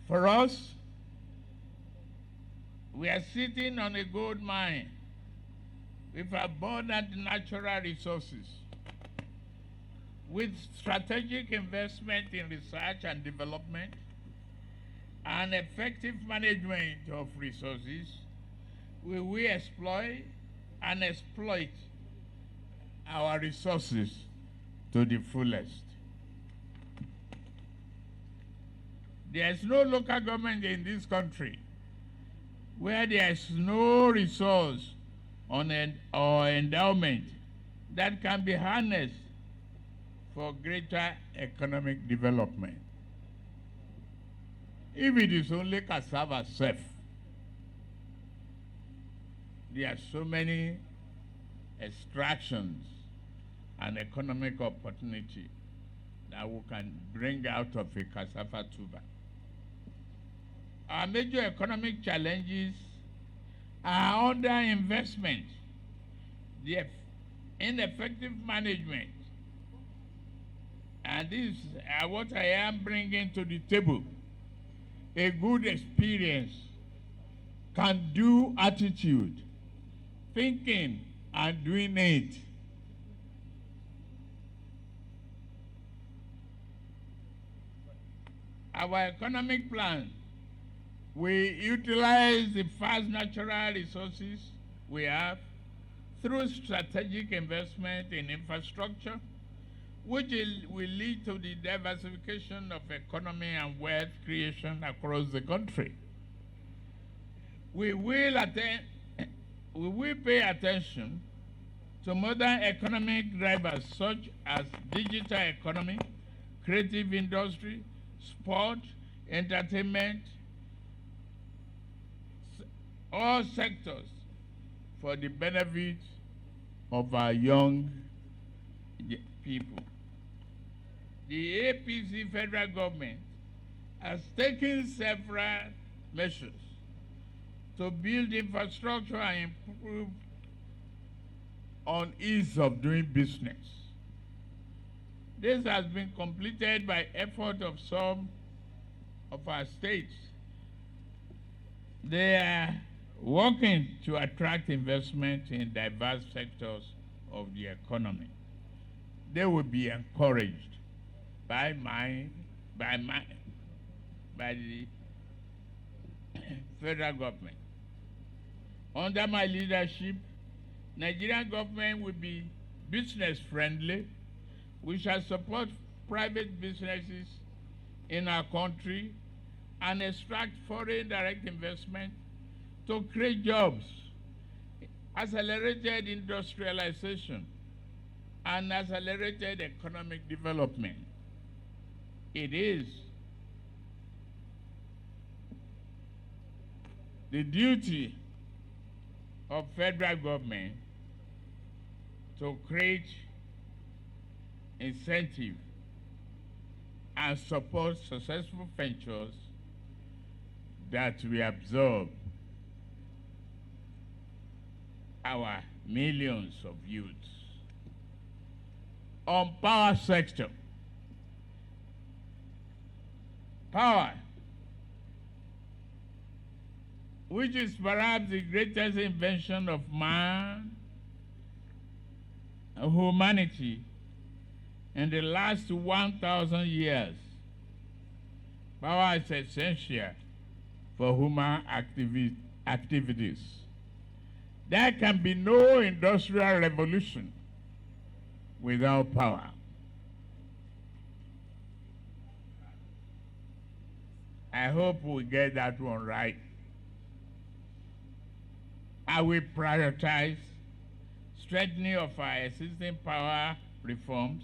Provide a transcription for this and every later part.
For us, we are sitting on a gold mine with abundant natural resources, with strategic investment in research and development and effective management of resources. We will exploit and exploit our resources to the fullest. There is no local government in this country where there is no resource or endowment that can be harnessed for greater economic development. If it is only cassava self, there are so many extractions and economic opportunity that we can bring out of a cassava tuber. Our major economic challenges are underinvestment, the ineffective management, and this is what I am bringing to the table. A good experience, can-do attitude, thinking and doing it. Our economic plan, we utilize the vast natural resources we have through strategic investment in infrastructure, which will lead to the diversification of economy and wealth creation across the country. We will pay attention to modern economic drivers such as digital economy, creative industry, sport, entertainment, all sectors for the benefit of our young people. The APC federal government has taken several measures to build infrastructure and improve on ease of doing business. This has been completed by effort of some of our states. They are working to attract investment in diverse sectors of the economy. They will be encouraged by the federal government. Under my leadership, Nigerian government will be business friendly. We shall support private businesses in our country and extract foreign direct investment to create jobs, accelerated industrialization, and accelerated economic development. It is the duty of federal government to create incentive and support successful ventures that we absorb our millions of youths. On power sector, power, which is perhaps the greatest invention of man and humanity in the last 1,000 years. Power is essential for human activities. There can be no industrial revolution without power. I hope we get that one right. I will prioritize strengthening of our existing power reforms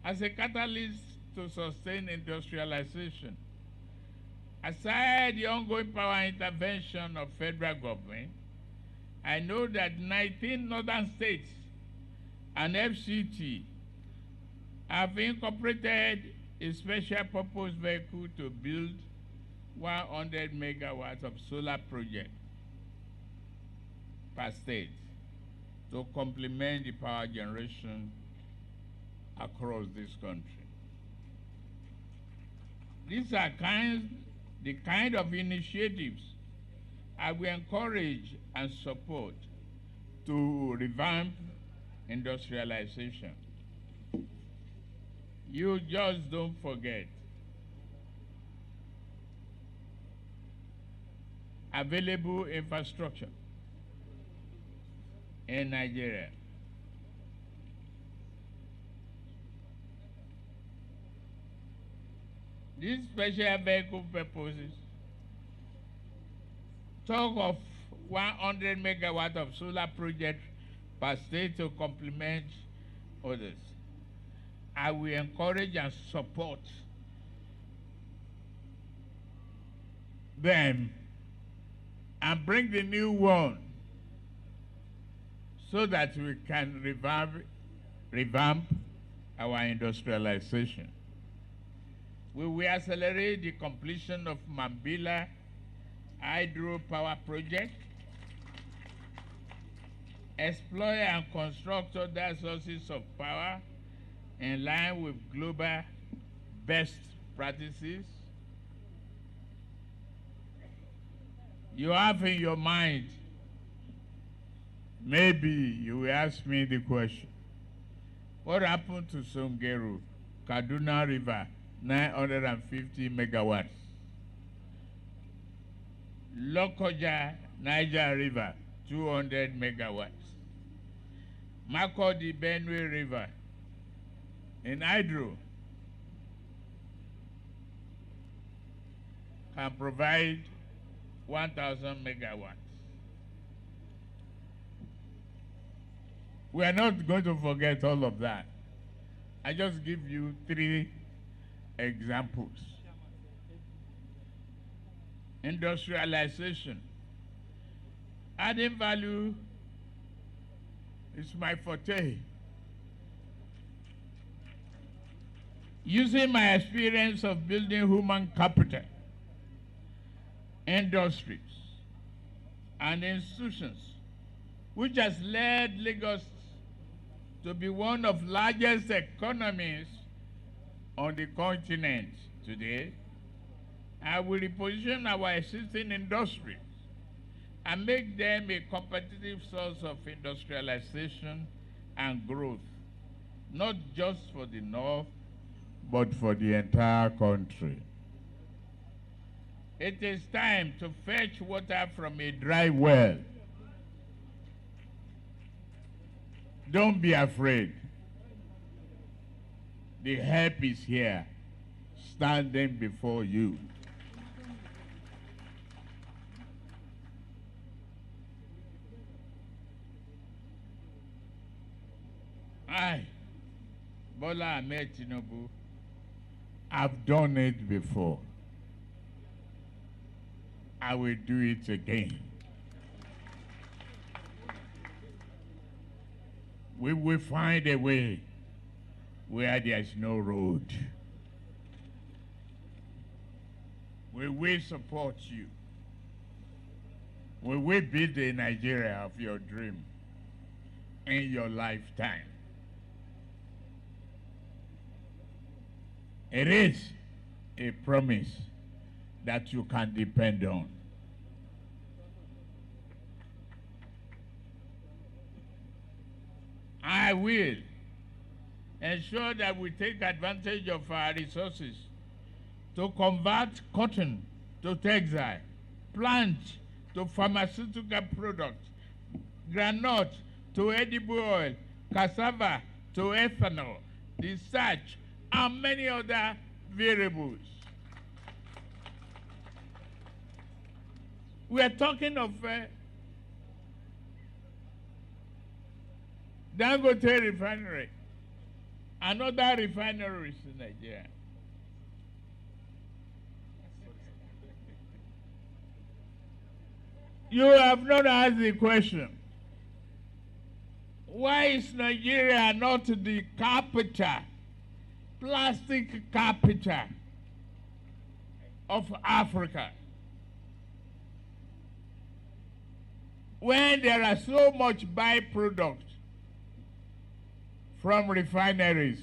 as a catalyst to sustain industrialization. Aside the ongoing power intervention of federal government, I know that 19 northern states and FCT have incorporated a special purpose vehicle to build 100 megawatts of solar projects per state to complement the power generation across this country. the kind of initiatives I will encourage and support to revamp industrialization. You just don't forget available infrastructure in Nigeria. These special vehicle purposes talk of 100 megawatt of solar project per state to complement others. I will encourage and support them and bring the new one so that we can revamp our industrialization. We will accelerate the completion of Mambila Hydropower project, explore and construct other sources of power in line with global best practices. You have in your mind, maybe you will ask me the question, what happened to Songeru, Kaduna River, 950 megawatts? Lokoja, Niger River, 200 megawatts. Makurdi Benue River, in hydro, can provide 1,000 megawatts. We are not going to forget all of that. I just give you 3 examples. Industrialization. Adding value is my forte. Using my experience of building human capital, industries, and institutions, which has led Lagos to be one of the largest economies on the continent today, I will reposition our existing industries and make them a competitive source of industrialization and growth, not just for the North, but for the entire country. It is time to fetch water from a dry well. Don't be afraid. The help is here, standing before you. I, Bola Ahmed Tinubu, have done it before. I will do it again. We will find a way where there is no road. We will support you. We will build the Nigeria of your dream in your lifetime. It is a promise that you can depend on. I will ensure that we take advantage of our resources to convert cotton to textile, plant to pharmaceutical products, granite to edible oil, cassava to ethanol, research, and many other variables. We are talking of Dangote refinery and other refineries in Nigeria. You have not asked the question, why is Nigeria not the capital, plastic capital of Africa? When there are so much byproducts from refineries,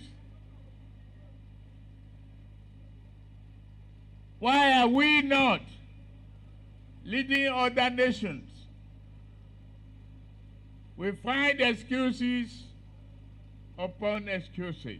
Why are we not leading other nations? We find excuses upon excuses.